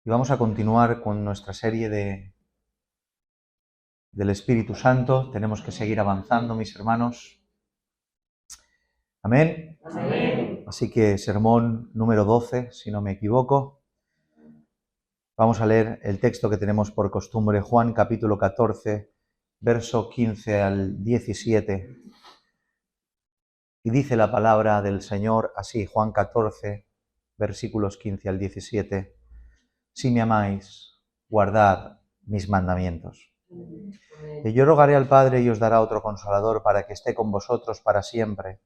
Y vamos a continuar con nuestra serie del Espíritu Santo. Tenemos que seguir avanzando, mis hermanos. ¿Amén? Amén. Así que sermón número 12, si no me equivoco. Vamos a leer el texto que tenemos por costumbre, Juan capítulo 14, verso 15 al 17. Y dice la palabra del Señor así, Juan 14, versículos 15 al 17. Si me amáis, guardad mis mandamientos. Y yo rogaré al Padre y os dará otro Consolador para que esté con vosotros para siempre,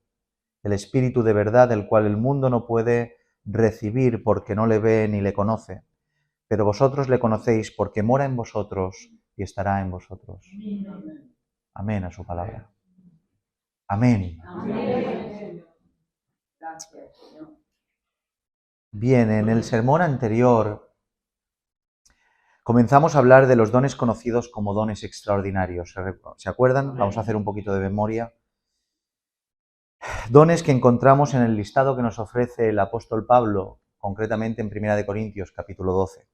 el Espíritu de verdad, el cual el mundo no puede recibir porque no le ve ni le conoce, pero vosotros le conocéis porque mora en vosotros y estará en vosotros. Amén a su palabra. Amén. Amén. Gracias, Señor. Bien, en el sermón anterior comenzamos a hablar de los dones conocidos como dones extraordinarios. ¿Se acuerdan? Vamos a hacer un poquito de memoria. Dones que encontramos en el listado que nos ofrece el apóstol Pablo, concretamente en 1 Corintios, capítulo 12.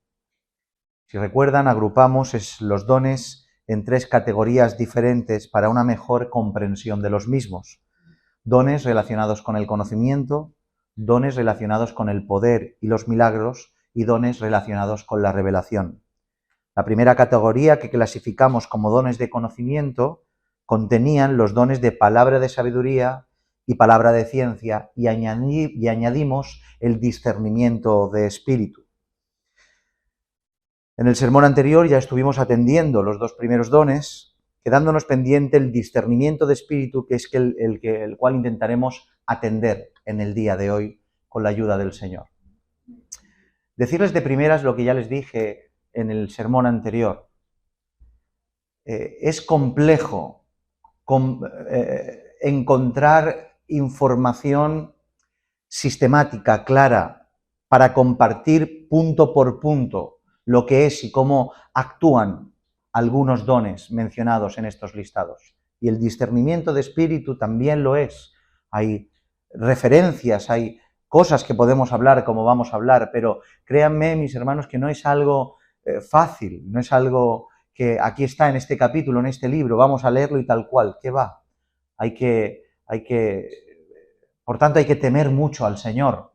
Si recuerdan, agrupamos los dones en 3 categorías diferentes para una mejor comprensión de los mismos. Dones relacionados con el conocimiento, dones relacionados con el poder y los milagros y dones relacionados con la revelación. La primera categoría, que clasificamos como dones de conocimiento, contenían los dones de palabra de sabiduría y palabra de ciencia, y añadimos el discernimiento de espíritu. En el sermón anterior ya estuvimos atendiendo los 2 primeros dones, quedándonos pendiente el discernimiento de espíritu, que es el cual intentaremos atender en el día de hoy con la ayuda del Señor. Decirles de primeras lo que ya les dije en el sermón anterior. Es complejo encontrar información sistemática, clara, para compartir punto por punto lo que es y cómo actúan algunos dones mencionados en estos listados. Y el discernimiento de espíritu también lo es. Hay referencias, hay cosas que podemos hablar como vamos a hablar, pero créanme, mis hermanos, que no es algo fácil, no es algo que aquí está en este capítulo, en este libro, vamos a leerlo y tal cual. ¿Qué va? Por tanto, hay que temer mucho al Señor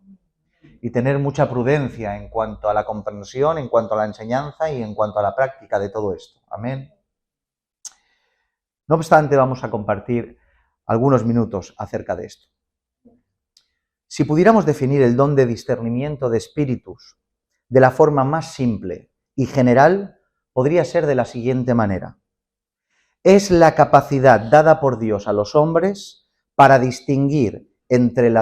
y tener mucha prudencia en cuanto a la comprensión, en cuanto a la enseñanza y en cuanto a la práctica de todo esto. Amén. No obstante, vamos a compartir algunos minutos acerca de esto. Si pudiéramos definir el don de discernimiento de espíritus de la forma más simple y general, podría ser de la siguiente manera. Es la capacidad dada por Dios a los hombres para distinguir entre el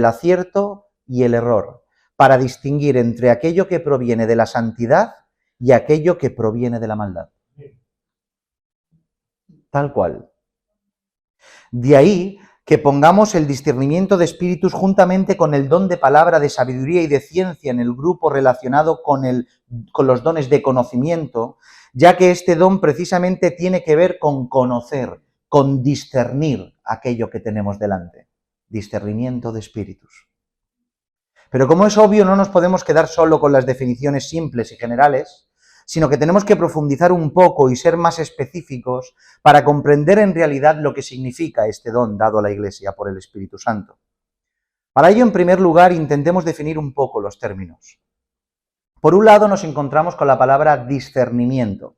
acierto y el error, para distinguir entre aquello que proviene de la santidad y aquello que proviene de la maldad. Tal cual. De ahí que pongamos el discernimiento de espíritus juntamente con el don de palabra, de sabiduría y de ciencia en el grupo relacionado con los dones de conocimiento, ya que este don precisamente tiene que ver con conocer, con discernir aquello que tenemos delante. Discernimiento de espíritus. Pero como es obvio, no nos podemos quedar solo con las definiciones simples y generales, sino que tenemos que profundizar un poco y ser más específicos para comprender en realidad lo que significa este don dado a la Iglesia por el Espíritu Santo. Para ello, en primer lugar, intentemos definir un poco los términos. Por un lado, nos encontramos con la palabra discernimiento.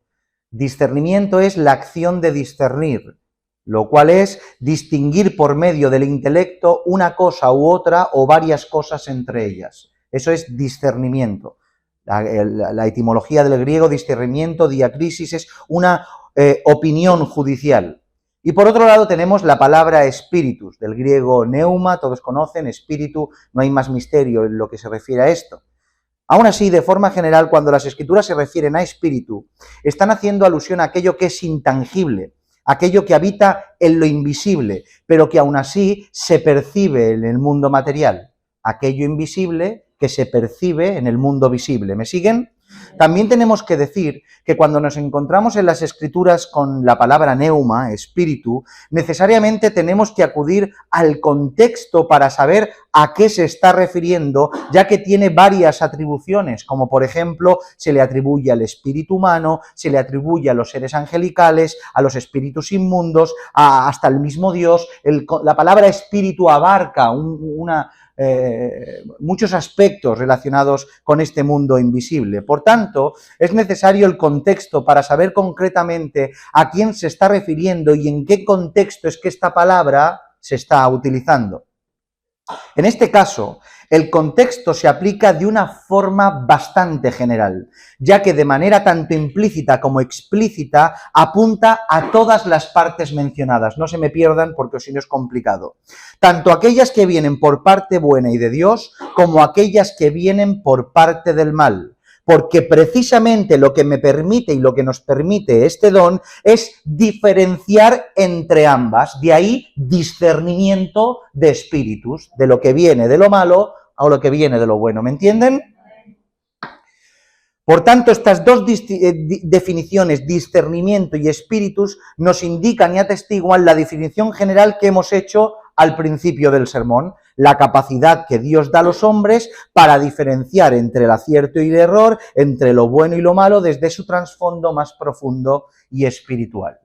Discernimiento es la acción de discernir, lo cual es distinguir por medio del intelecto una cosa u otra o varias cosas entre ellas. Eso es discernimiento. La etimología del griego, discernimiento, diacrisis, es una opinión judicial. Y por otro lado tenemos la palabra espíritus, del griego neuma, todos conocen, espíritu, no hay más misterio en lo que se refiere a esto. Aún así, de forma general, cuando las escrituras se refieren a espíritu, están haciendo alusión a aquello que es intangible, aquello que habita en lo invisible, pero que aún así se percibe en el mundo material, aquello invisible que se percibe en el mundo visible. ¿Me siguen? También tenemos que decir que cuando nos encontramos en las Escrituras con la palabra neuma, espíritu, necesariamente tenemos que acudir al contexto para saber a qué se está refiriendo, ya que tiene varias atribuciones, como por ejemplo se le atribuye al espíritu humano, se le atribuye a los seres angelicales, a los espíritus inmundos, hasta el mismo Dios. La palabra espíritu abarca muchos aspectos relacionados con este mundo invisible. Por tanto, es necesario el contexto para saber concretamente a quién se está refiriendo y en qué contexto es que esta palabra se está utilizando. En este caso, el contexto se aplica de una forma bastante general, ya que de manera tanto implícita como explícita apunta a todas las partes mencionadas. No se me pierdan porque si no es complicado. Tanto aquellas que vienen por parte buena y de Dios, como aquellas que vienen por parte del mal. Porque precisamente lo que me permite y lo que nos permite este don es diferenciar entre ambas. De ahí discernimiento de espíritus, de lo que viene de lo malo a lo que viene de lo bueno. ¿Me entienden? Por tanto, estas dos definiciones, discernimiento y espíritus, nos indican y atestiguan la definición general que hemos hecho al principio del sermón, la capacidad que Dios da a los hombres para diferenciar entre el acierto y el error, entre lo bueno y lo malo, desde su trasfondo más profundo y espiritual.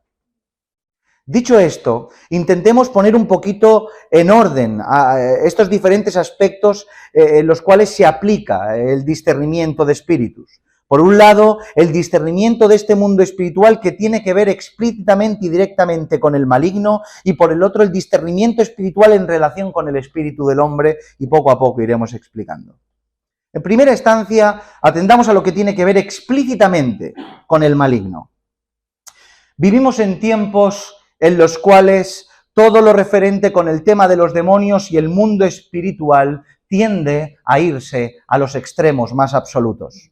Dicho esto, intentemos poner un poquito en orden a estos diferentes aspectos en los cuales se aplica el discernimiento de espíritus. Por un lado, el discernimiento de este mundo espiritual que tiene que ver explícitamente y directamente con el maligno, y por el otro, el discernimiento espiritual en relación con el espíritu del hombre, y poco a poco iremos explicando. En primera instancia, atendamos a lo que tiene que ver explícitamente con el maligno. Vivimos en tiempos en los cuales todo lo referente con el tema de los demonios y el mundo espiritual tiende a irse a los extremos más absolutos.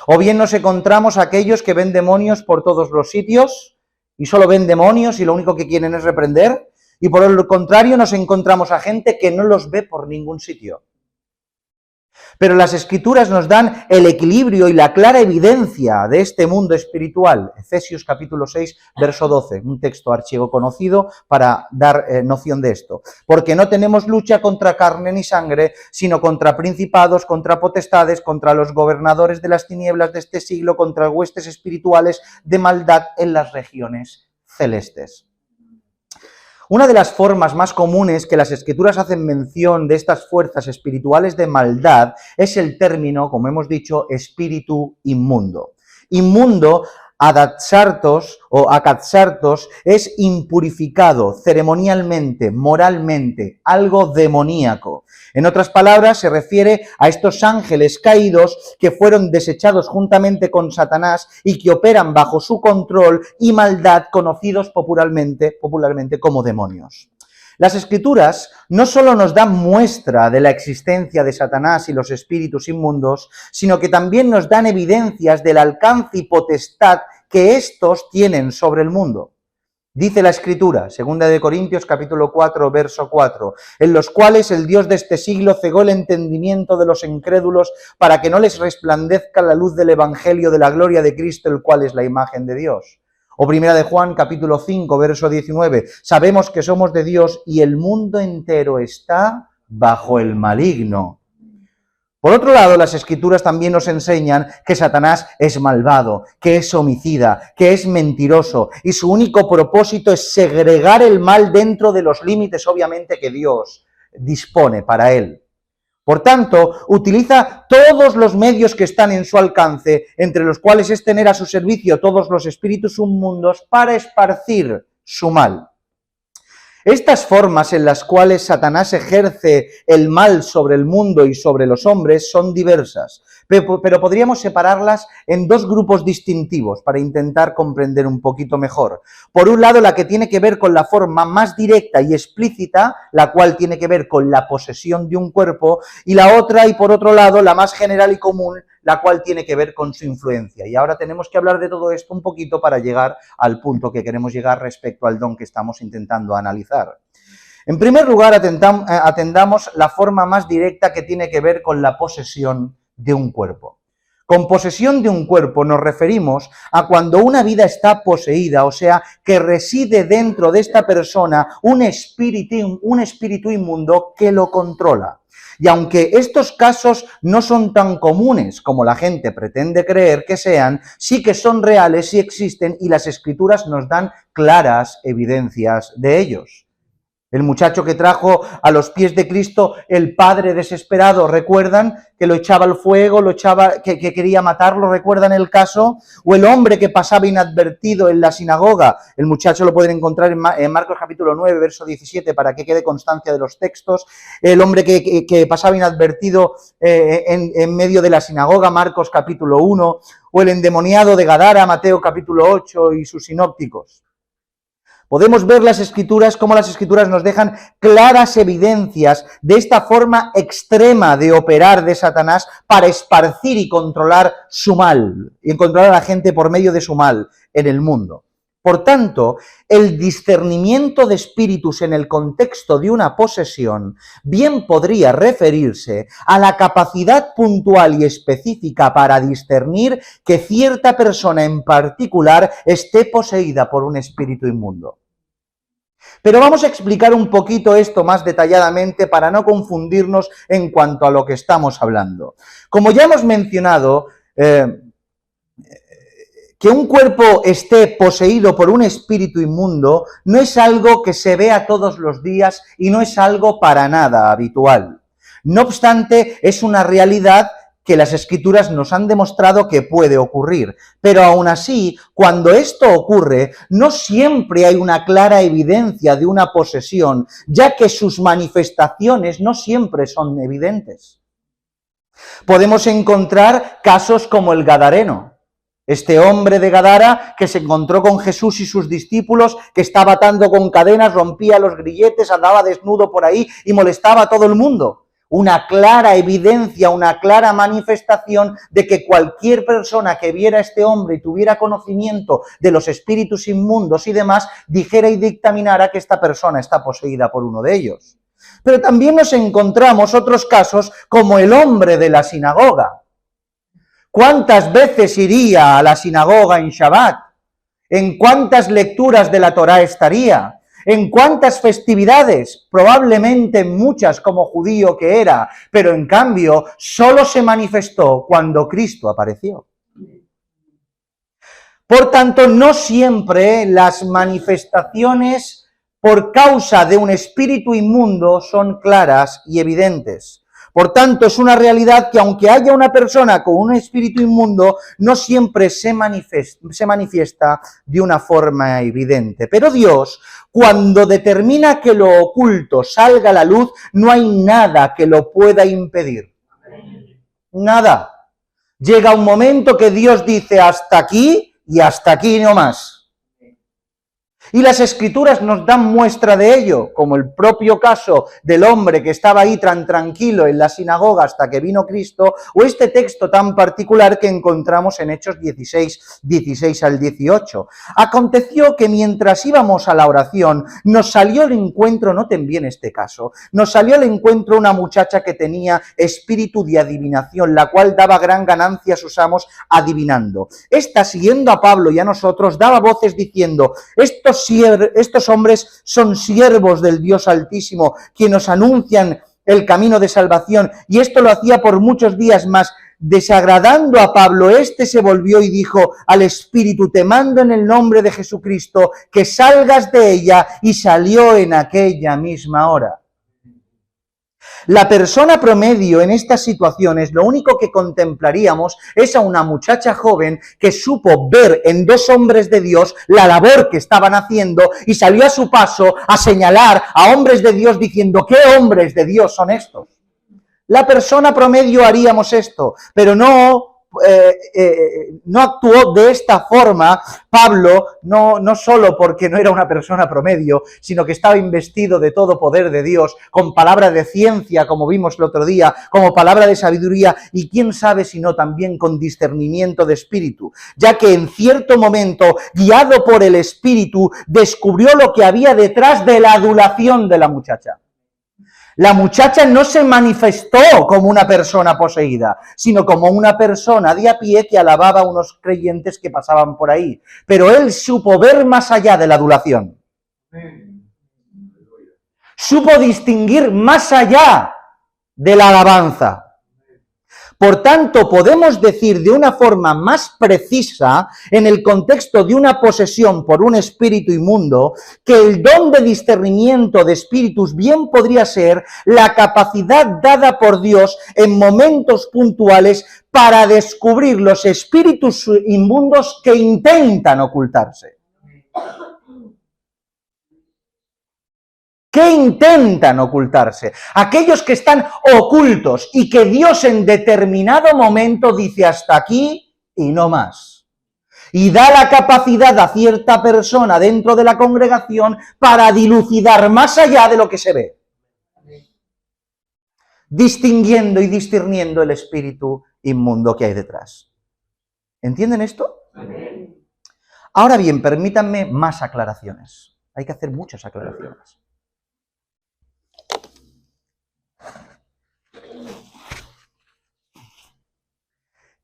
O bien nos encontramos a aquellos que ven demonios por todos los sitios y solo ven demonios y lo único que quieren es reprender, y por el contrario nos encontramos a gente que no los ve por ningún sitio. Pero las Escrituras nos dan el equilibrio y la clara evidencia de este mundo espiritual. Efesios capítulo 6, verso 12, un texto archivo conocido para dar noción de esto. Porque no tenemos lucha contra carne ni sangre, sino contra principados, contra potestades, contra los gobernadores de las tinieblas de este siglo, contra huestes espirituales de maldad en las regiones celestes. Una de las formas más comunes que las Escrituras hacen mención de estas fuerzas espirituales de maldad es el término, como hemos dicho, espíritu inmundo. Inmundo, adatsartos o akatsartos, es impurificado ceremonialmente, moralmente, algo demoníaco. En otras palabras, se refiere a estos ángeles caídos que fueron desechados juntamente con Satanás y que operan bajo su control y maldad, conocidos popularmente como demonios. Las Escrituras no solo nos dan muestra de la existencia de Satanás y los espíritus inmundos, sino que también nos dan evidencias del alcance y potestad que estos tienen sobre el mundo. Dice la Escritura, 2 Corintios capítulo 4, verso 4, en los cuales el Dios de este siglo cegó el entendimiento de los incrédulos para que no les resplandezca la luz del Evangelio de la gloria de Cristo, el cual es la imagen de Dios. O 1 Juan capítulo 5, verso 19, sabemos que somos de Dios y el mundo entero está bajo el maligno. Por otro lado, las Escrituras también nos enseñan que Satanás es malvado, que es homicida, que es mentiroso, y su único propósito es segregar el mal dentro de los límites, obviamente, que Dios dispone para él. Por tanto, utiliza todos los medios que están en su alcance, entre los cuales es tener a su servicio todos los espíritus inmundos para esparcir su mal. Estas formas en las cuales Satanás ejerce el mal sobre el mundo y sobre los hombres son diversas, pero podríamos separarlas en dos grupos distintivos para intentar comprender un poquito mejor. Por un lado, la que tiene que ver con la forma más directa y explícita, la cual tiene que ver con la posesión de un cuerpo, y la otra, y por otro lado, la más general y común, la cual tiene que ver con su influencia. Y ahora tenemos que hablar de todo esto un poquito para llegar al punto que queremos llegar respecto al don que estamos intentando analizar. En primer lugar, atendamos la forma más directa que tiene que ver con la posesión de un cuerpo. Con posesión de un cuerpo nos referimos a cuando una vida está poseída, o sea, que reside dentro de esta persona un espíritu inmundo que lo controla. Y aunque estos casos no son tan comunes como la gente pretende creer que sean, sí que son reales, sí existen y las Escrituras nos dan claras evidencias de ellos. El muchacho que trajo a los pies de Cristo el padre desesperado, ¿recuerdan? Que lo echaba al fuego, que quería matarlo, ¿recuerdan el caso? O el hombre que pasaba inadvertido en la sinagoga, el muchacho lo pueden encontrar en Marcos capítulo 9, verso 17, para que quede constancia de los textos. El hombre que pasaba inadvertido en medio de la sinagoga, Marcos capítulo 1, o el endemoniado de Gadara, Mateo capítulo 8 y sus sinópticos. Podemos ver las Escrituras, cómo las Escrituras nos dejan claras evidencias de esta forma extrema de operar de Satanás para esparcir y controlar su mal, y controlar a la gente por medio de su mal en el mundo. Por tanto, el discernimiento de espíritus en el contexto de una posesión bien podría referirse a la capacidad puntual y específica para discernir que cierta persona en particular esté poseída por un espíritu inmundo. Pero vamos a explicar un poquito esto más detalladamente para no confundirnos en cuanto a lo que estamos hablando. Como ya hemos mencionado, que un cuerpo esté poseído por un espíritu inmundo no es algo que se vea todos los días y no es algo para nada habitual. No obstante, es una realidad que las Escrituras nos han demostrado que puede ocurrir. Pero aún así, cuando esto ocurre, no siempre hay una clara evidencia de una posesión, ya que sus manifestaciones no siempre son evidentes. Podemos encontrar casos como el gadareno. Este hombre de Gadara que se encontró con Jesús y sus discípulos, que estaba atando con cadenas, rompía los grilletes, andaba desnudo por ahí y molestaba a todo el mundo. Una clara evidencia, una clara manifestación de que cualquier persona que viera a este hombre y tuviera conocimiento de los espíritus inmundos y demás, dijera y dictaminara que esta persona está poseída por uno de ellos. Pero también nos encontramos otros casos como el hombre de la sinagoga. ¿Cuántas veces iría a la sinagoga en Shabbat? ¿En cuántas lecturas de la Torá estaría? ¿En cuántas festividades? Probablemente muchas como judío que era, pero en cambio solo se manifestó cuando Cristo apareció. Por tanto, no siempre las manifestaciones por causa de un espíritu inmundo son claras y evidentes. Por tanto, es una realidad que aunque haya una persona con un espíritu inmundo, no siempre se manifiesta de una forma evidente. Pero Dios, cuando determina que lo oculto salga a la luz, no hay nada que lo pueda impedir. Nada. Llega un momento que Dios dice hasta aquí y hasta aquí no más. Y las Escrituras nos dan muestra de ello, como el propio caso del hombre que estaba ahí tan tranquilo en la sinagoga hasta que vino Cristo, o este texto tan particular que encontramos en Hechos 16 al 18. Aconteció que mientras íbamos a la oración, nos salió al encuentro, noten bien este caso, nos salió al encuentro una muchacha que tenía espíritu de adivinación, la cual daba gran ganancia a sus amos adivinando. Esta, siguiendo a Pablo y a nosotros, daba voces diciendo: estos hombres son siervos del Dios Altísimo, quienes nos anuncian el camino de salvación. Y esto lo hacía por muchos días más. Desagradando a Pablo, éste se volvió y dijo al Espíritu: te mando en el nombre de Jesucristo que salgas de ella, y salió en aquella misma hora. La persona promedio en estas situaciones, lo único que contemplaríamos es a una muchacha joven que supo ver en dos hombres de Dios la labor que estaban haciendo y salió a su paso a señalar a hombres de Dios diciendo: ¿qué hombres de Dios son estos? La persona promedio haríamos esto, pero no actuó de esta forma Pablo, no solo porque no era una persona promedio, sino que estaba investido de todo poder de Dios, con palabra de ciencia, como vimos el otro día, como palabra de sabiduría, y quién sabe si no también con discernimiento de espíritu, ya que en cierto momento, guiado por el espíritu, descubrió lo que había detrás de la adulación de la muchacha. La muchacha no se manifestó como una persona poseída, sino como una persona de a pie que alababa a unos creyentes que pasaban por ahí. Pero él supo ver más allá de la adulación. Supo distinguir más allá de la alabanza. Por tanto, podemos decir de una forma más precisa, en el contexto de una posesión por un espíritu inmundo, que el don de discernimiento de espíritus bien podría ser la capacidad dada por Dios en momentos puntuales para descubrir los espíritus inmundos que intentan ocultarse. ¿Qué intentan ocultarse? Aquellos que están ocultos y que Dios en determinado momento dice hasta aquí y no más. Y da la capacidad a cierta persona dentro de la congregación para dilucidar más allá de lo que se ve. Distinguiendo y discerniendo el espíritu inmundo que hay detrás. ¿Entienden esto? Ahora bien, permítanme más aclaraciones. Hay que hacer muchas aclaraciones.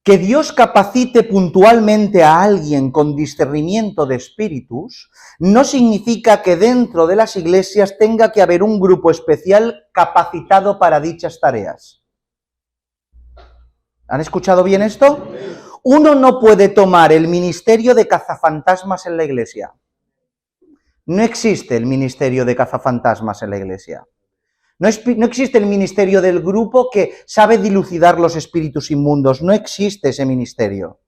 Que Dios capacite puntualmente a alguien con discernimiento de espíritus no significa que dentro de las iglesias tenga que haber un grupo especial capacitado para dichas tareas. ¿Han escuchado bien esto? Uno no puede tomar el ministerio de cazafantasmas en la iglesia. No existe el ministerio de cazafantasmas en la iglesia. No existe el ministerio del grupo que sabe dilucidar los espíritus inmundos. No existe ese ministerio.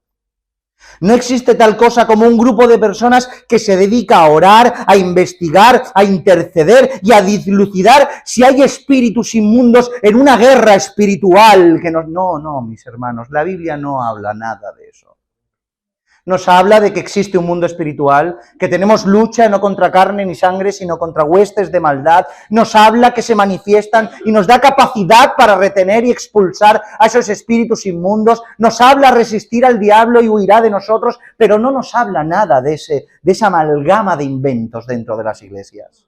No existe tal cosa como un grupo de personas que se dedica a orar, a investigar, a interceder y a dilucidar si hay espíritus inmundos en una guerra espiritual. No, mis hermanos, la Biblia no habla nada de eso. Nos habla de que existe un mundo espiritual, que tenemos lucha no contra carne ni sangre, sino contra huestes de maldad. Nos habla que se manifiestan y nos da capacidad para retener y expulsar a esos espíritus inmundos. Nos habla resistir al diablo y huirá de nosotros, pero no nos habla nada de esa amalgama de inventos dentro de las iglesias.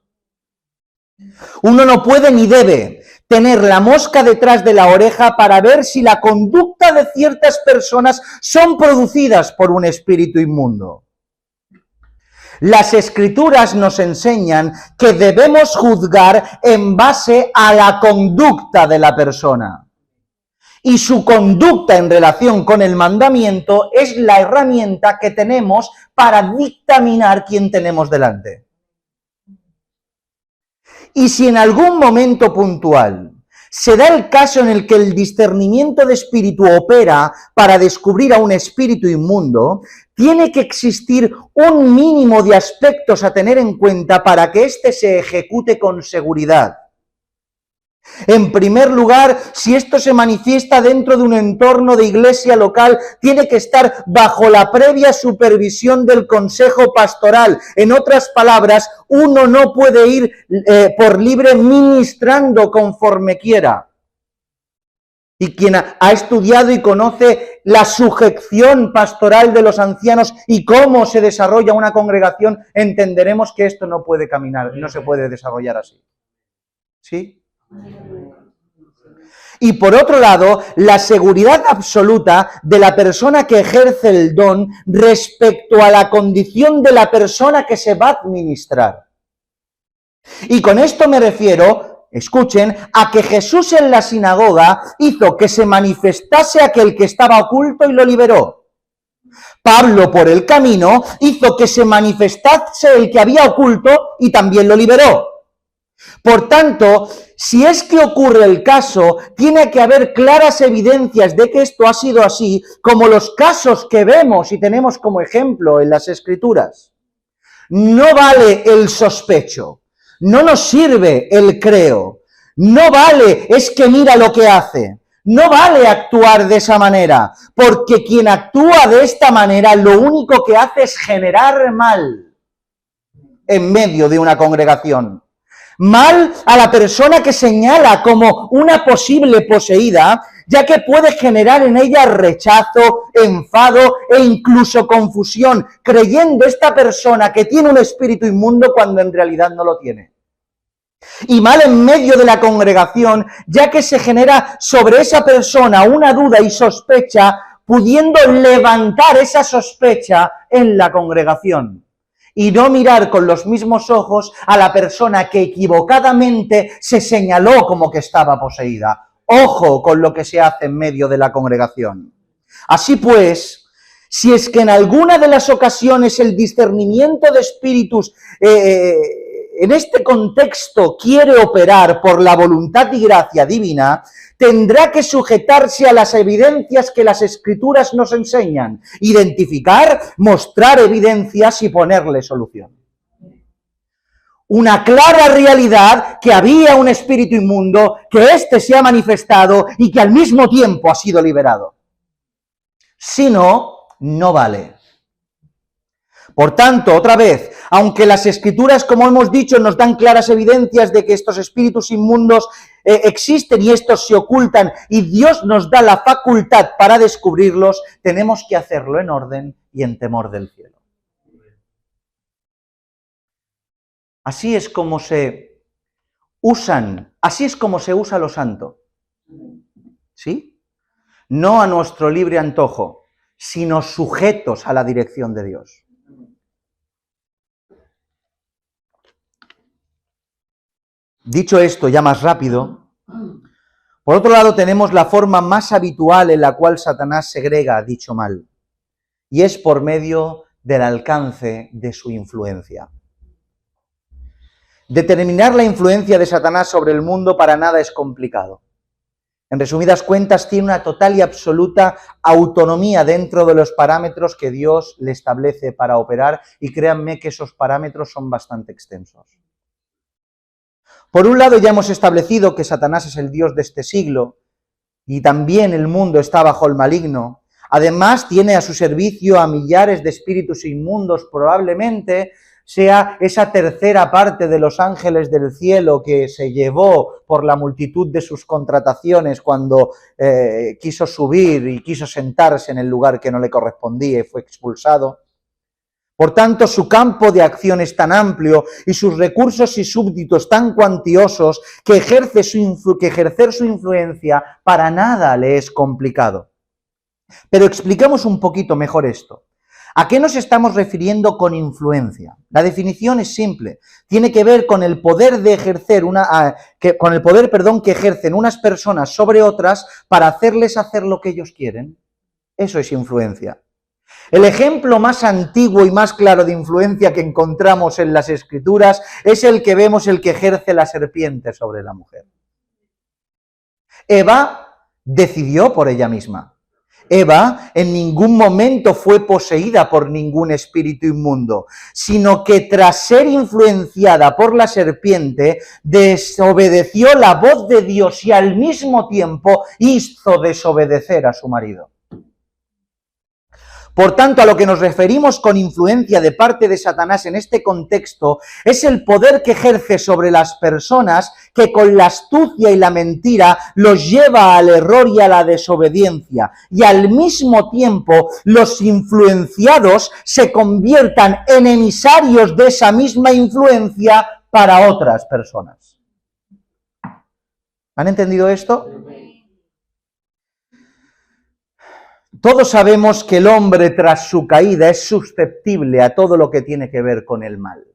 Uno no puede ni debe tener la mosca detrás de la oreja para ver si la conducta de ciertas personas son producidas por un espíritu inmundo. Las Escrituras nos enseñan que debemos juzgar en base a la conducta de la persona. Y su conducta en relación con el mandamiento es la herramienta que tenemos para dictaminar quién tenemos delante. Y si en algún momento puntual se da el caso en el que el discernimiento de espíritu opera para descubrir a un espíritu inmundo, tiene que existir un mínimo de aspectos a tener en cuenta para que éste se ejecute con seguridad. En primer lugar, si esto se manifiesta dentro de un entorno de iglesia local, tiene que estar bajo la previa supervisión del consejo pastoral. En otras palabras, uno no puede ir por libre ministrando conforme quiera. Y quien ha estudiado y conoce la sujeción pastoral de los ancianos y cómo se desarrolla una congregación, entenderemos que esto no puede caminar, no se puede desarrollar así. ¿Sí? Y por otro lado, la seguridad absoluta de la persona que ejerce el don respecto a la condición de la persona que se va a administrar. Y con esto me refiero, escuchen, a que Jesús en la sinagoga hizo que se manifestase aquel que estaba oculto y lo liberó. Pablo, por el camino, hizo que se manifestase el que había oculto y también lo liberó. Por tanto, si es que ocurre el caso, tiene que haber claras evidencias de que esto ha sido así, como los casos que vemos y tenemos como ejemplo en las Escrituras. No vale el sospecho, no nos sirve el creo, no vale es que mira lo que hace, no vale actuar de esa manera, porque quien actúa de esta manera lo único que hace es generar mal en medio de una congregación. Mal a la persona que señala como una posible poseída, ya que puede generar en ella rechazo, enfado e incluso confusión, creyendo esta persona que tiene un espíritu inmundo cuando en realidad no lo tiene. Y mal en medio de la congregación, ya que se genera sobre esa persona una duda y sospecha, pudiendo levantar esa sospecha en la congregación. Y no mirar con los mismos ojos a la persona que equivocadamente se señaló como que estaba poseída. Ojo con lo que se hace en medio de la congregación. Así pues, si es que en alguna de las ocasiones el discernimiento de espíritus en este contexto quiere operar por la voluntad y gracia divina, tendrá que sujetarse a las evidencias que las Escrituras nos enseñan, identificar, mostrar evidencias y ponerle solución. Una clara realidad que había un espíritu inmundo, que éste se ha manifestado y que al mismo tiempo ha sido liberado. Si no, no vale. Por tanto, otra vez, aunque las Escrituras, como hemos dicho, nos dan claras evidencias de que estos espíritus inmundos existen y estos se ocultan y Dios nos da la facultad para descubrirlos, tenemos que hacerlo en orden y en temor del cielo. Así es como se usa lo santo. ¿Sí? No a nuestro libre antojo, sino sujetos a la dirección de Dios. Dicho esto, ya más rápido, por otro lado tenemos la forma más habitual en la cual Satanás segrega dicho mal, y es por medio del alcance de su influencia. Determinar la influencia de Satanás sobre el mundo para nada es complicado. En resumidas cuentas, tiene una total y absoluta autonomía dentro de los parámetros que Dios le establece para operar, y créanme que esos parámetros son bastante extensos. Por un lado, ya hemos establecido que Satanás es el Dios de este siglo y también el mundo está bajo el maligno. Además, tiene a su servicio a millares de espíritus inmundos, probablemente sea esa tercera parte de los ángeles del cielo que se llevó por la multitud de sus contrataciones cuando quiso subir y quiso sentarse en el lugar que no le correspondía y fue expulsado. Por tanto, su campo de acción es tan amplio y sus recursos y súbditos tan cuantiosos que ejercer su influencia para nada le es complicado. Pero expliquemos un poquito mejor esto. ¿A qué nos estamos refiriendo con influencia? La definición es simple. Tiene que ver con el poder que ejercen unas personas sobre otras para hacerles hacer lo que ellos quieren. Eso es influencia. El ejemplo más antiguo y más claro de influencia que encontramos en las Escrituras es el que vemos, el que ejerce la serpiente sobre la mujer. Eva decidió por ella misma. Eva en ningún momento fue poseída por ningún espíritu inmundo, sino que tras ser influenciada por la serpiente, desobedeció la voz de Dios y al mismo tiempo hizo desobedecer a su marido. Por tanto, a lo que nos referimos con influencia de parte de Satanás en este contexto es el poder que ejerce sobre las personas que con la astucia y la mentira los lleva al error y a la desobediencia, y al mismo tiempo los influenciados se conviertan en emisarios de esa misma influencia para otras personas. ¿Han entendido esto? Todos sabemos que el hombre tras su caída es susceptible a todo lo que tiene que ver con el mal.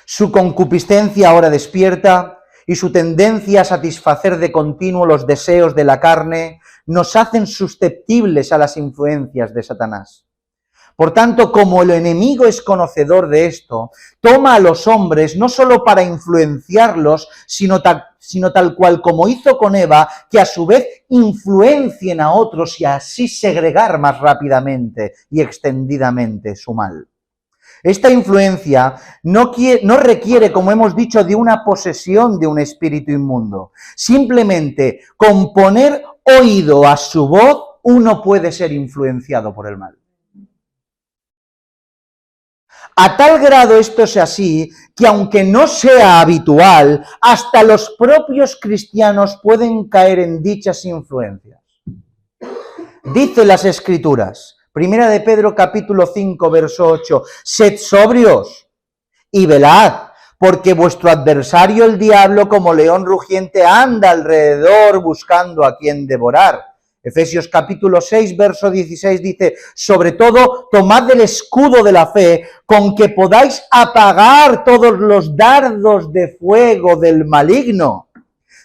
Su concupiscencia ahora despierta y su tendencia a satisfacer de continuo los deseos de la carne nos hacen susceptibles a las influencias de Satanás. Por tanto, como el enemigo es conocedor de esto, toma a los hombres no solo para influenciarlos, sino tal cual como hizo con Eva, que a su vez influencien a otros y así segregar más rápidamente y extendidamente su mal. Esta influencia no requiere, como hemos dicho, de una posesión de un espíritu inmundo. Simplemente con poner oído a su voz, uno puede ser influenciado por el mal. A tal grado esto es así, que aunque no sea habitual, hasta los propios cristianos pueden caer en dichas influencias. Dice las Escrituras, Primera de Pedro capítulo 5, verso 8, sed sobrios y velad, porque vuestro adversario el diablo como león rugiente anda alrededor buscando a quien devorar. Efesios capítulo 6, verso 16 dice, sobre todo, tomad el escudo de la fe, con que podáis apagar todos los dardos de fuego del maligno.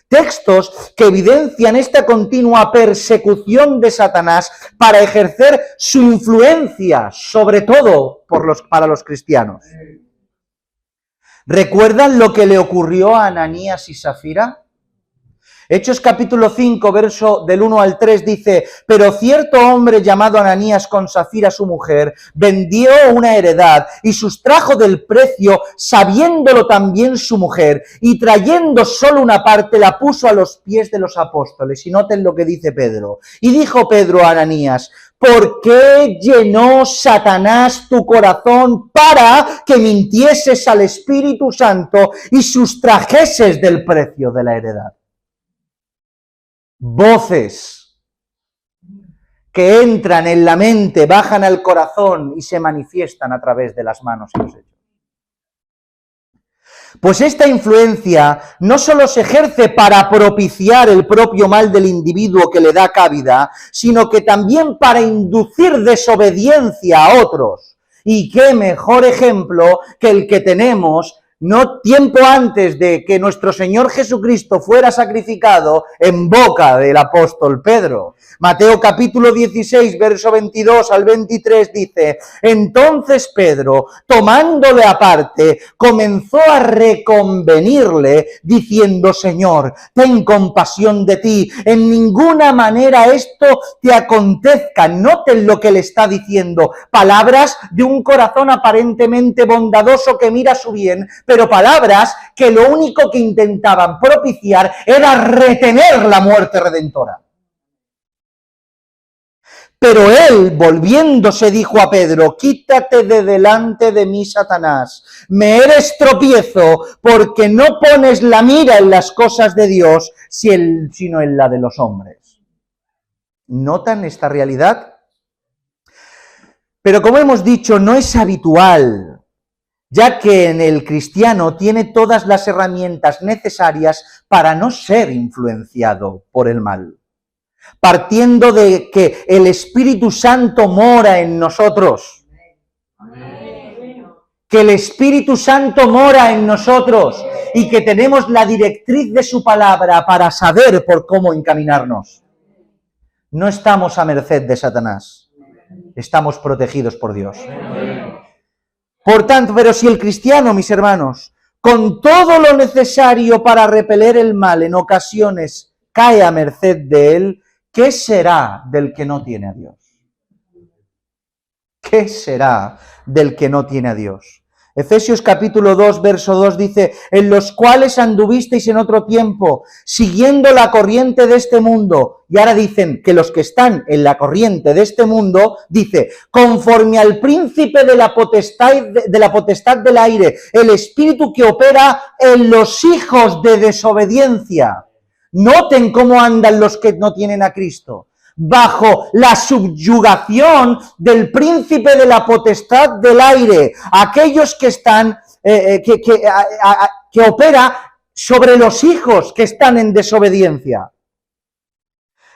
Textos que evidencian esta continua persecución de Satanás para ejercer su influencia, sobre todo para los cristianos. ¿Recuerdan lo que le ocurrió a Ananías y Safira? Hechos capítulo 5, verso del 1 al 3 dice, pero cierto hombre llamado Ananías con Safira su mujer, vendió una heredad y sustrajo del precio, sabiéndolo también su mujer, y trayendo solo una parte la puso a los pies de los apóstoles. Y noten lo que dice Pedro. Y dijo Pedro a Ananías, ¿por qué llenó Satanás tu corazón para que mintieses al Espíritu Santo y sustrajeses del precio de la heredad? Voces que entran en la mente, bajan al corazón y se manifiestan a través de las manos y los hechos. Pues esta influencia no solo se ejerce para propiciar el propio mal del individuo que le da cabida, sino que también para inducir desobediencia a otros. Y qué mejor ejemplo que el que tenemos no tiempo antes de que nuestro Señor Jesucristo fuera sacrificado en boca del apóstol Pedro. Mateo capítulo 16, verso 22 al 23 dice, entonces Pedro, tomándole aparte, comenzó a reconvenirle, diciendo, Señor, ten compasión de ti, en ninguna manera esto te acontezca. Noten lo que le está diciendo, palabras de un corazón aparentemente bondadoso que mira su bien, pero palabras que lo único que intentaban propiciar era retener la muerte redentora. Pero él, volviéndose, dijo a Pedro, quítate de delante de mí, Satanás, me eres tropiezo, porque no pones la mira en las cosas de Dios, sino en la de los hombres. ¿Notan esta realidad? Pero como hemos dicho, no es habitual, ya que en el cristiano tiene todas las herramientas necesarias para no ser influenciado por el mal. Partiendo de que el Espíritu Santo mora en nosotros. Que el Espíritu Santo mora en nosotros y que tenemos la directriz de su palabra para saber por cómo encaminarnos. No estamos a merced de Satanás, estamos protegidos por Dios. Por tanto, pero si el cristiano, mis hermanos, con todo lo necesario para repeler el mal en ocasiones cae a merced de él, ¿qué será del que no tiene a Dios? ¿Qué será del que no tiene a Dios? Efesios capítulo 2, verso 2 dice, en los cuales anduvisteis en otro tiempo, siguiendo la corriente de este mundo. Y ahora dicen que los que están en la corriente de este mundo, dice, conforme al príncipe de la potestad del aire, el espíritu que opera en los hijos de desobediencia. Noten cómo andan los que no tienen a Cristo. Bajo la subyugación del príncipe de la potestad del aire, aquellos que están, que opera sobre los hijos que están en desobediencia.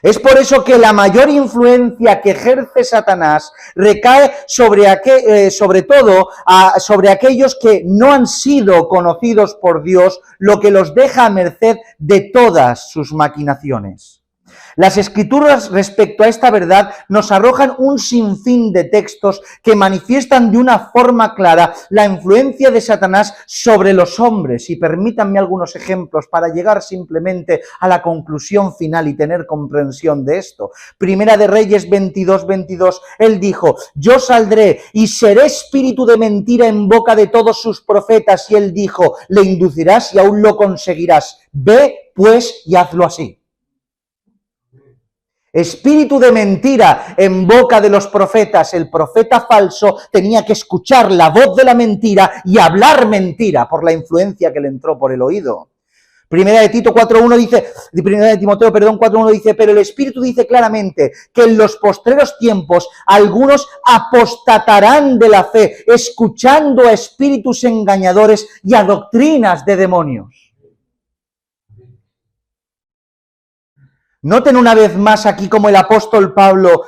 Es por eso que la mayor influencia que ejerce Satanás recae sobre todo sobre aquellos que no han sido conocidos por Dios, lo que los deja a merced de todas sus maquinaciones. Las Escrituras respecto a esta verdad nos arrojan un sinfín de textos que manifiestan de una forma clara la influencia de Satanás sobre los hombres. Y permítanme algunos ejemplos para llegar simplemente a la conclusión final y tener comprensión de esto. Primera de Reyes 22, él dijo, yo saldré y seré espíritu de mentira en boca de todos sus profetas. Y él dijo, le inducirás y aún lo conseguirás. Ve pues y hazlo así. Espíritu de mentira en boca de los profetas. El profeta falso tenía que escuchar la voz de la mentira y hablar mentira por la influencia que le entró por el oído. Primera de Tito 4.1 dice, Primera de Timoteo, perdón, 4.1 dice, pero el Espíritu dice claramente que en los postreros tiempos algunos apostatarán de la fe, escuchando a espíritus engañadores y a doctrinas de demonios. Noten una vez más aquí como el apóstol Pablo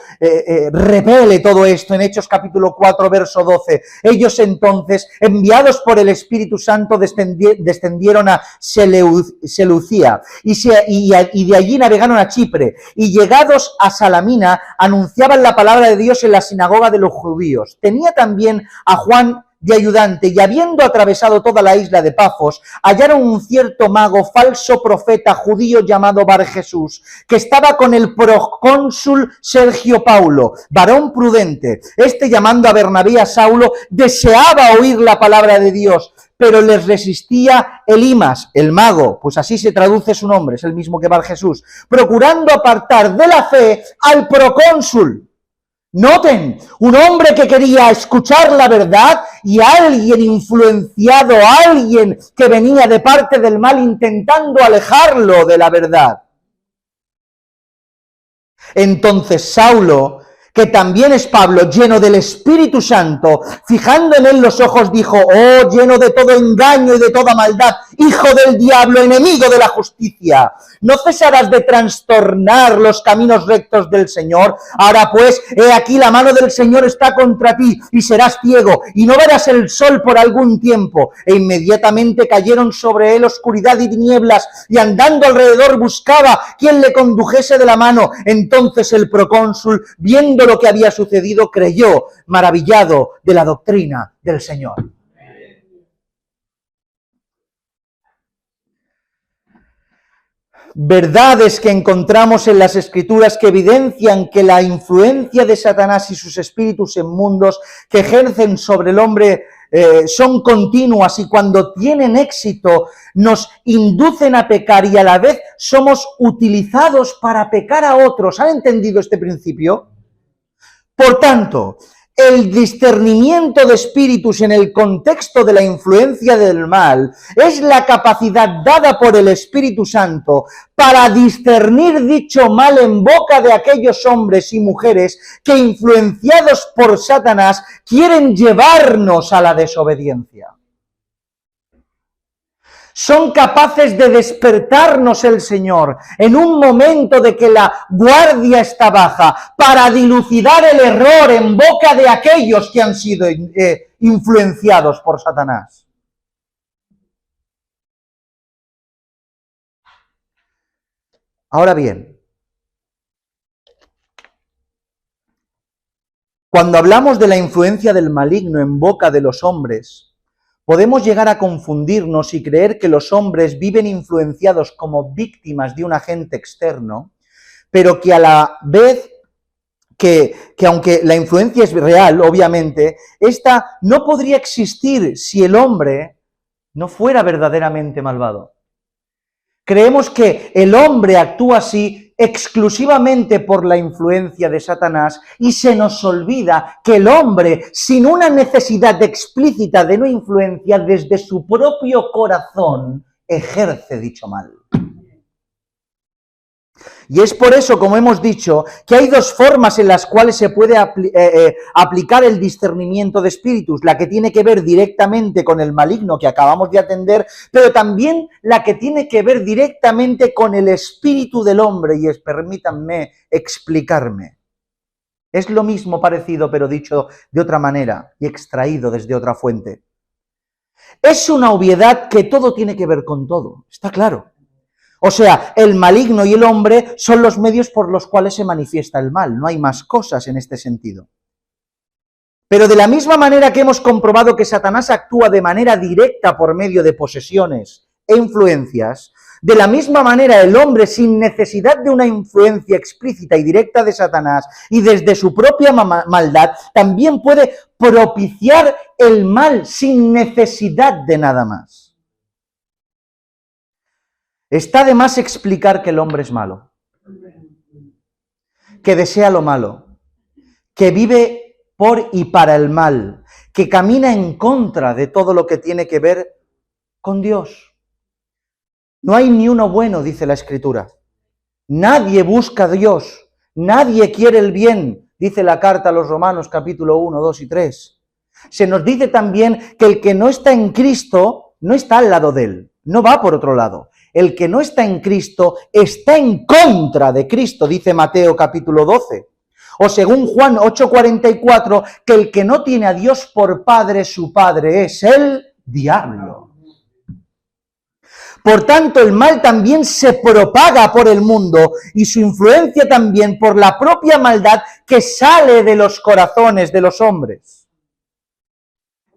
revele todo esto en Hechos capítulo 4, verso 12. Ellos entonces, enviados por el Espíritu Santo, descendieron a Seleucia y de allí navegaron a Chipre. Y llegados a Salamina, anunciaban la palabra de Dios en la sinagoga de los judíos. Tenía también a Juan de ayudante, y habiendo atravesado toda la isla de Pafos, hallaron un cierto mago, falso profeta judío llamado Bar Jesús, que estaba con el procónsul Sergio Paulo, varón prudente. Este, llamando a Bernabé y a Saulo, deseaba oír la palabra de Dios, pero les resistía Elimas, el mago, pues así se traduce su nombre, es el mismo que Bar Jesús, procurando apartar de la fe al procónsul. Noten, un hombre que quería escuchar la verdad y alguien influenciado, alguien que venía de parte del mal intentando alejarlo de la verdad. Entonces Saulo, que también es Pablo, lleno del Espíritu Santo, fijando en él los ojos, dijo: oh, lleno de todo engaño y de toda maldad, hijo del diablo, enemigo de la justicia, ¿no cesarás de trastornar los caminos rectos del Señor? Ahora pues, he aquí la mano del Señor está contra ti, y serás ciego, y no verás el sol por algún tiempo. E inmediatamente cayeron sobre él oscuridad y tinieblas, y andando alrededor buscaba quien le condujese de la mano. Entonces el procónsul, viendo lo que había sucedido, creyó, maravillado de la doctrina del Señor. Verdades que encontramos en las Escrituras que evidencian que la influencia de Satanás y sus espíritus inmundos que ejercen sobre el hombre son continuas, y cuando tienen éxito nos inducen a pecar y a la vez somos utilizados para pecar a otros. ¿Han entendido este principio? Por tanto, el discernimiento de espíritus en el contexto de la influencia del mal es la capacidad dada por el Espíritu Santo para discernir dicho mal en boca de aquellos hombres y mujeres que, influenciados por Satanás, quieren llevarnos a la desobediencia. Son capaces de despertarnos el Señor en un momento de que la guardia está baja para dilucidar el error en boca de aquellos que han sido influenciados por Satanás. Ahora bien, cuando hablamos de la influencia del maligno en boca de los hombres, podemos llegar a confundirnos y creer que los hombres viven influenciados como víctimas de un agente externo, pero que a la vez que aunque la influencia es real, obviamente, esta no podría existir si el hombre no fuera verdaderamente malvado. Creemos que el hombre actúa así exclusivamente por la influencia de Satanás, y se nos olvida que el hombre, sin una necesidad explícita de no influencia, desde su propio corazón ejerce dicho mal. Y es por eso, como hemos dicho, que hay dos formas en las cuales se puede aplicar el discernimiento de espíritus: la que tiene que ver directamente con el maligno que acabamos de atender, pero también la que tiene que ver directamente con el espíritu del hombre. Y permítanme explicarme. Es lo mismo parecido, pero dicho de otra manera y extraído desde otra fuente. Es una obviedad que todo tiene que ver con todo, está claro. O sea, el maligno y el hombre son los medios por los cuales se manifiesta el mal. No hay más cosas en este sentido. Pero de la misma manera que hemos comprobado que Satanás actúa de manera directa por medio de posesiones e influencias, de la misma manera el hombre, sin necesidad de una influencia explícita y directa de Satanás y desde su propia maldad, también puede propiciar el mal sin necesidad de nada más. Está de más explicar que el hombre es malo, que desea lo malo, que vive por y para el mal, que camina en contra de todo lo que tiene que ver con Dios. No hay ni uno bueno, dice la Escritura. Nadie busca a Dios, nadie quiere el bien, dice la carta a los Romanos capítulo 1, 2 y 3. Se nos dice también que el que no está en Cristo no está al lado de él, no va por otro lado. El que no está en Cristo está en contra de Cristo, dice Mateo capítulo 12. O según Juan 8:44, que el que no tiene a Dios por Padre, su Padre es el diablo. Por tanto, el mal también se propaga por el mundo y su influencia también por la propia maldad que sale de los corazones de los hombres.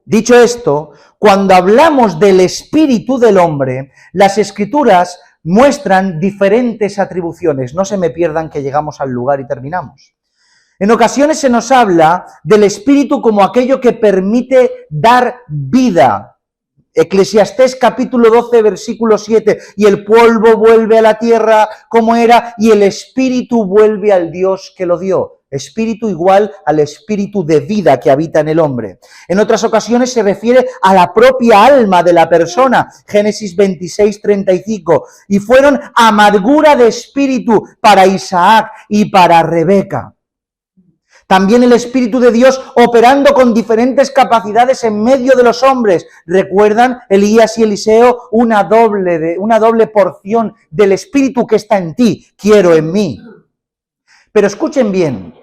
Dicho esto, cuando hablamos del espíritu del hombre, las Escrituras muestran diferentes atribuciones. No se me pierdan que llegamos al lugar y terminamos. En ocasiones se nos habla del espíritu como aquello que permite dar vida. Eclesiastés capítulo 12, versículo 7, y el polvo vuelve a la tierra como era, y el espíritu vuelve al Dios que lo dio. Espíritu igual al espíritu de vida que habita en el hombre. En otras ocasiones se refiere a la propia alma de la persona. Génesis 26, 35. Y fueron amargura de espíritu para Isaac y para Rebeca. También el Espíritu de Dios operando con diferentes capacidades en medio de los hombres. ¿Recuerdan Elías y Eliseo? Una doble porción del Espíritu que está en ti, quiero en mí. Pero escuchen bien,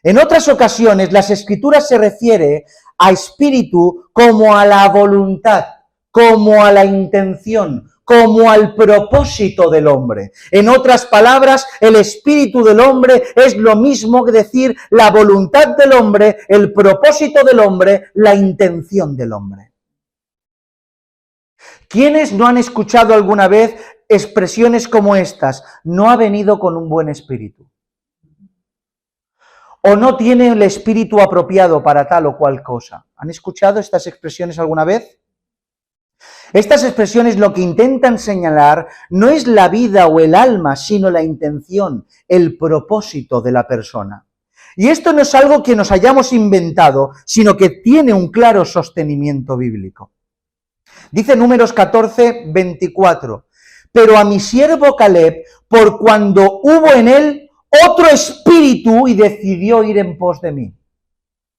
en otras ocasiones las Escrituras se refiere a Espíritu como a la voluntad, como a la intención, como al propósito del hombre. En otras palabras, el espíritu del hombre es lo mismo que decir la voluntad del hombre, el propósito del hombre, la intención del hombre. ¿Quiénes no han escuchado alguna vez expresiones como estas? No ha venido con un buen espíritu. O no tiene el espíritu apropiado para tal o cual cosa. ¿Han escuchado estas expresiones alguna vez? Estas expresiones lo que intentan señalar no es la vida o el alma, sino la intención, el propósito de la persona. Y esto no es algo que nos hayamos inventado, sino que tiene un claro sostenimiento bíblico. Dice Números 14, 24, pero a mi siervo Caleb, por cuando hubo en él otro espíritu y decidió ir en pos de mí.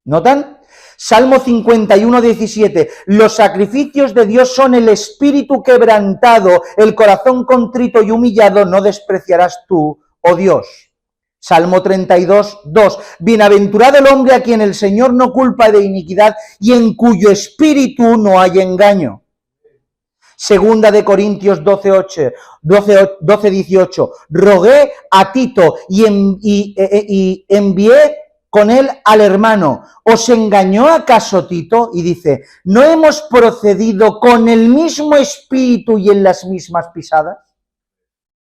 ¿Notan? Salmo 51, 17. Los sacrificios de Dios son el espíritu quebrantado, el corazón contrito y humillado no despreciarás tú, oh Dios. Salmo 32, 2. Bienaventurado el hombre a quien el Señor no culpa de iniquidad y en cuyo espíritu no hay engaño. Segunda de Corintios 12, 18. Rogué a Tito y envié con él al hermano. ¿Os engañó acaso Tito? Y dice, ¿no hemos procedido con el mismo espíritu y en las mismas pisadas?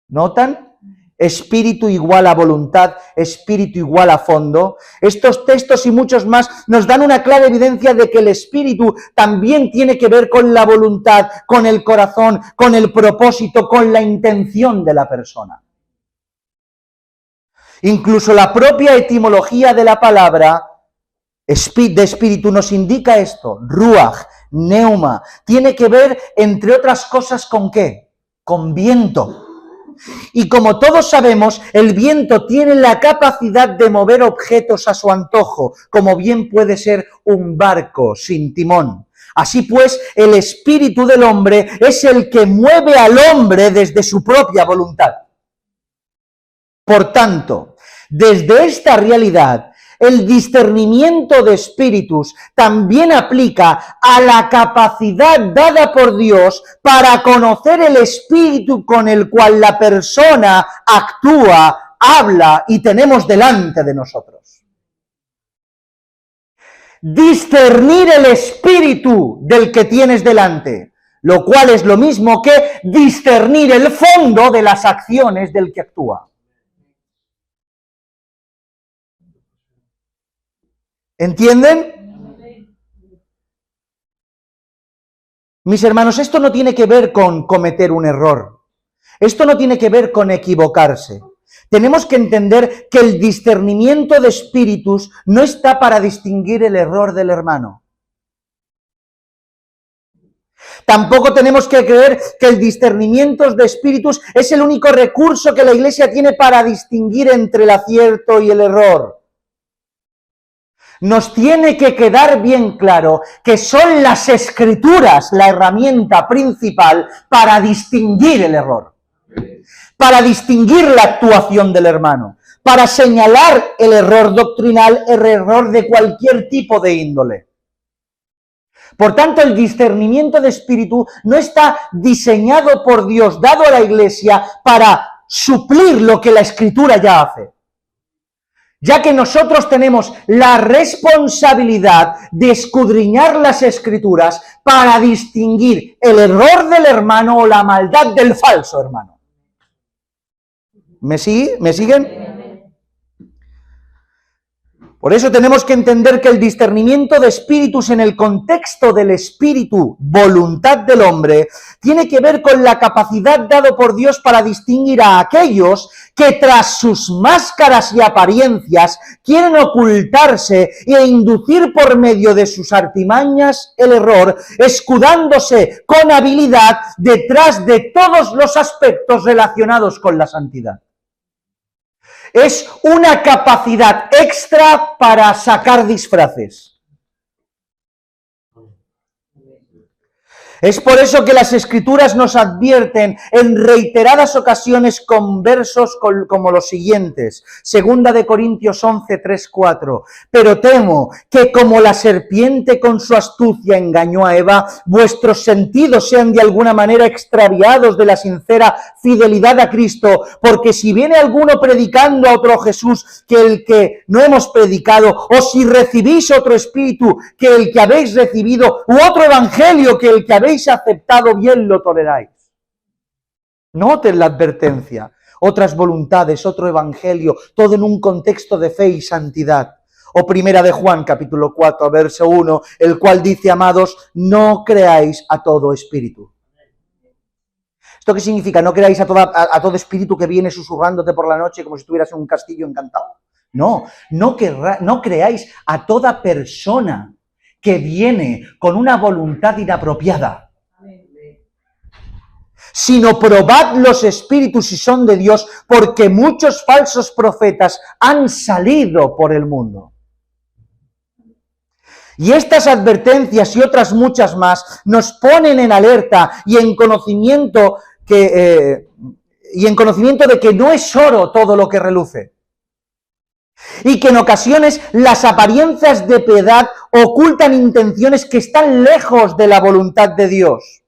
¿Notan? Espíritu igual a voluntad, espíritu igual a fondo. Estos textos y muchos más nos dan una clara evidencia de que el espíritu también tiene que ver con la voluntad, con el corazón, con el propósito, con la intención de la persona. Incluso la propia etimología de la palabra de espíritu nos indica esto. Ruach, neuma, tiene que ver, entre otras cosas, ¿con qué? Con viento. Y como todos sabemos, el viento tiene la capacidad de mover objetos a su antojo, como bien puede ser un barco sin timón. Así pues, el espíritu del hombre es el que mueve al hombre desde su propia voluntad. Por tanto, desde esta realidad, el discernimiento de espíritus también aplica a la capacidad dada por Dios para conocer el espíritu con el cual la persona actúa, habla y tenemos delante de nosotros. Discernir el espíritu del que tienes delante, lo cual es lo mismo que discernir el fondo de las acciones del que actúa. ¿Entienden? Mis hermanos, esto no tiene que ver con cometer un error. Esto no tiene que ver con equivocarse. Tenemos que entender que el discernimiento de espíritus no está para distinguir el error del hermano. Tampoco tenemos que creer que el discernimiento de espíritus es el único recurso que la Iglesia tiene para distinguir entre el acierto y el error. Nos tiene que quedar bien claro que son las Escrituras la herramienta principal para distinguir el error, para distinguir la actuación del hermano, para señalar el error doctrinal, el error de cualquier tipo de índole. Por tanto, el discernimiento de espíritu no está diseñado por Dios, dado a la Iglesia, para suplir lo que la Escritura ya hace. Ya que nosotros tenemos la responsabilidad de escudriñar las Escrituras para distinguir el error del hermano o la maldad del falso hermano. ¿Me siguen? Por eso tenemos que entender que el discernimiento de espíritus en el contexto del espíritu, voluntad del hombre, tiene que ver con la capacidad dada por Dios para distinguir a aquellos que tras sus máscaras y apariencias quieren ocultarse e inducir por medio de sus artimañas el error, escudándose con habilidad detrás de todos los aspectos relacionados con la santidad. Es una capacidad extra para sacar disfraces. Es por eso que las Escrituras nos advierten en reiteradas ocasiones con versos como los siguientes. 2 Corintios 11, 3, 4. Pero temo que como la serpiente con su astucia engañó a Eva, vuestros sentidos sean de alguna manera extraviados de la sincera fidelidad a Cristo, porque si viene alguno predicando a otro Jesús que el que no hemos predicado, o si recibís otro espíritu que el que habéis recibido, u otro evangelio que el que habéis aceptado, bien lo toleráis. Noten la advertencia. Otras voluntades, otro evangelio, todo en un contexto de fe y santidad. O primera de Juan, capítulo 4, verso 1, el cual dice, amados, no creáis a todo espíritu. ¿Esto qué significa? No creáis a todo espíritu que viene susurrándote por la noche como si estuvieras en un castillo encantado. No creáis a toda persona que viene con una voluntad inapropiada, sino probad los espíritus si son de Dios, porque muchos falsos profetas han salido por el mundo. Y estas advertencias y otras muchas más nos ponen en alerta y en conocimiento de que no es oro todo lo que reluce. Y que en ocasiones las apariencias de piedad ocultan intenciones que están lejos de la voluntad de Dios.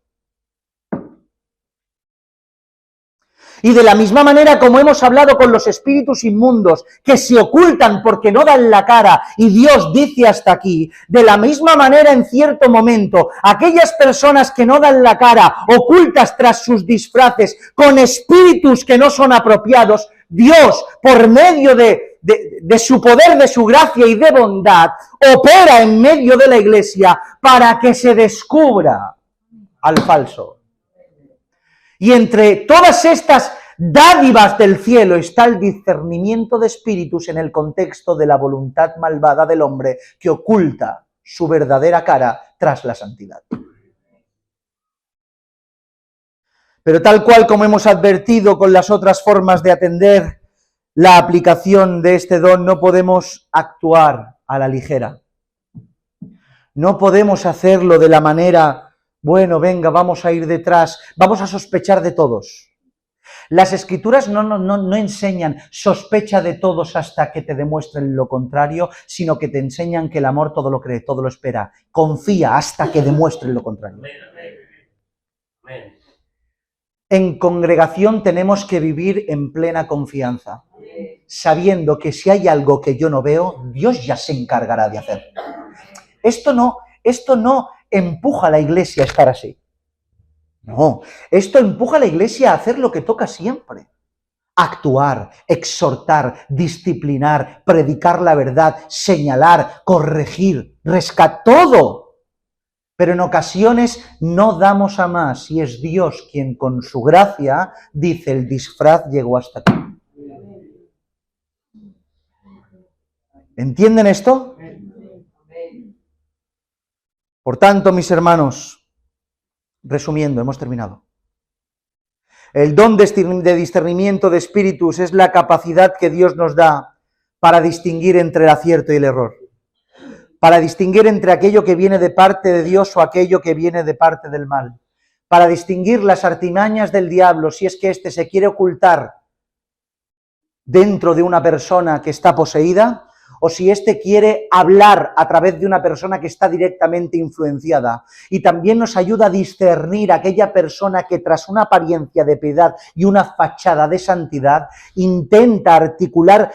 Y de la misma manera como hemos hablado con los espíritus inmundos que se ocultan porque no dan la cara y Dios dice hasta aquí, de la misma manera en cierto momento aquellas personas que no dan la cara ocultas tras sus disfraces con espíritus que no son apropiados, Dios por medio de su poder, de su gracia y de bondad opera en medio de la Iglesia para que se descubra al falso. Y entre todas estas dádivas del cielo está el discernimiento de espíritus en el contexto de la voluntad malvada del hombre que oculta su verdadera cara tras la santidad. Pero tal cual como hemos advertido con las otras formas de atender la aplicación de este don, no podemos actuar a la ligera. No podemos hacerlo de la manera... Bueno, venga, vamos a ir detrás, vamos a sospechar de todos. Las Escrituras no enseñan sospecha de todos hasta que te demuestren lo contrario, sino que te enseñan que el amor todo lo cree, todo lo espera. Confía hasta que demuestren lo contrario. En congregación tenemos que vivir en plena confianza, sabiendo que si hay algo que yo no veo, Dios ya se encargará de hacer. Esto no empuja a la Iglesia a estar así. No, esto empuja a la Iglesia a hacer lo que toca siempre. Actuar, exhortar, disciplinar, predicar la verdad, señalar, corregir, rescatar, todo. Pero en ocasiones no damos a más y es Dios quien con su gracia dice el disfraz llegó hasta aquí. ¿Entienden esto? Por tanto, mis hermanos, Resumiendo, hemos terminado. El don de discernimiento de espíritus es la capacidad que Dios nos da para distinguir entre el acierto y el error. Para distinguir entre aquello que viene de parte de Dios o aquello que viene de parte del mal. Para distinguir las artimañas del diablo, si es que éste se quiere ocultar dentro de una persona que está poseída, o si éste quiere hablar a través de una persona que está directamente influenciada. Y también nos ayuda a discernir a aquella persona que tras una apariencia de piedad y una fachada de santidad intenta articular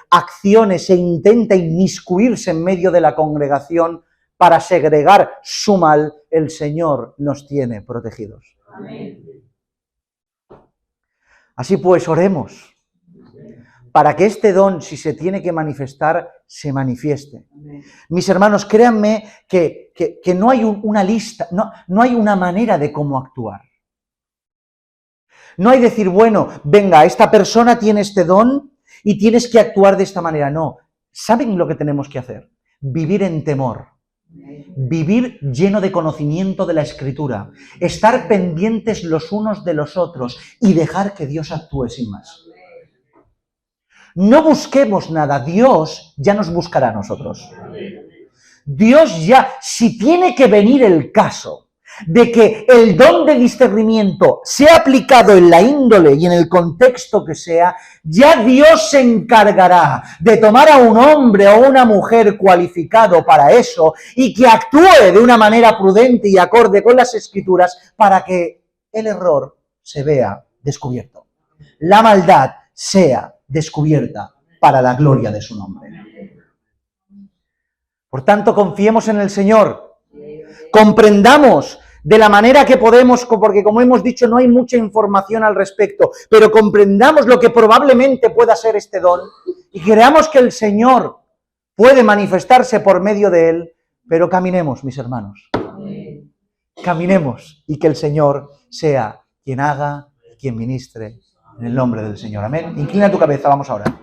acciones e intenta inmiscuirse en medio de la congregación para segregar su mal. El Señor nos tiene protegidos. Amén. Así pues, oremos para que este don, si se tiene que manifestar, se manifieste. Amén. Mis hermanos, créanme que no hay una lista, no hay una manera de cómo actuar. No hay decir, bueno, venga, esta persona tiene este don y tienes que actuar de esta manera. No, ¿saben lo que tenemos que hacer? Vivir en temor. Vivir lleno de conocimiento de la Escritura. Estar pendientes los unos de los otros y dejar que Dios actúe sin más. No busquemos nada, Dios ya nos buscará a nosotros. Dios ya, si tiene que venir el caso de que el don de discernimiento sea aplicado en la índole y en el contexto que sea, ya Dios se encargará de tomar a un hombre o una mujer cualificado para eso y que actúe de una manera prudente y acorde con las Escrituras para que el error se vea descubierto. La maldad sea descubierta para la gloria de su nombre. Por tanto, confiemos en el Señor, comprendamos de la manera que podemos, porque como hemos dicho, no hay mucha información al respecto, pero comprendamos lo que probablemente pueda ser este don y creamos que el Señor puede manifestarse por medio de él, pero caminemos, mis hermanos. Caminemos y que el Señor sea quien haga, quien ministre. En el nombre del Señor. Amén. Inclina tu cabeza, vamos a orar.